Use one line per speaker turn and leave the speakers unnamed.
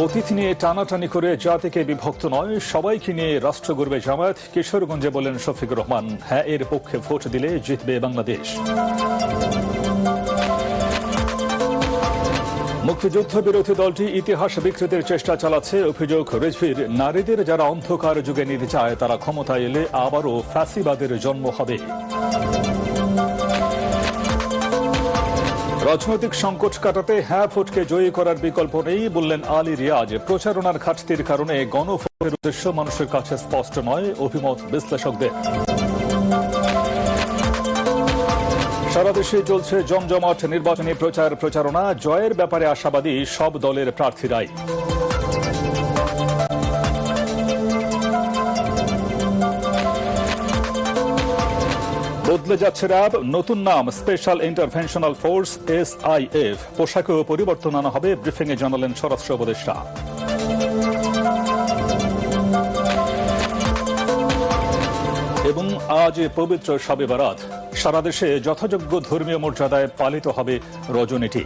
অতীত নিয়ে টানাটানি করে জাতিকে বিভক্ত নয়, সবাইকে নিয়ে রাষ্ট্র গড়বে জামায়াত। কিশোরগঞ্জে বলেন শফিকুর রহমান, হ্যাঁ এর পক্ষে ভোট দিলে জিতবে বাংলাদেশ। মুক্তিযুদ্ধ বিরোধী দলটি ইতিহাস বিকৃতির চেষ্টা চালাচ্ছে। অভিযোগ রিজভীর, নারীদের যারা অন্ধকার যুগে নিতে চায় তারা ক্ষমতায় এলে আবারও ফ্যাসিবাদের জন্ম হবে। রাজনৈতিক সংকট কাটাতে হ্যাঁ ভোটকে জয়ী করার বিকল্প নেই বললেন আলী রিয়াজ। প্রচারণার ঘাটতির কারণে গণভোটের উদ্দেশ্য মানুষের কাছে স্পষ্ট নয়, অভিমত বিশ্লেষকদের। সারা দেশে চলছে জমজমাট নির্বাচনী প্রচারণা। জয়ের ব্যাপারে আশাবাদী সব দলের প্রার্থীরাই। বদলে যাচ্ছে র্যাব, নতুন নাম স্পেশাল ইন্টারভেনশনাল ফোর্স SIF। পোশাকেও পরিবর্তন আনা হবে, ব্রিফিংয়ে জানালেন স্বরাষ্ট্র উপদেষ্টা। এবং আজ পবিত্র শবে বরাত, সারা দেশে যথাযোগ্য ধর্মীয় মর্যাদায় পালিত হবে রজনীটি।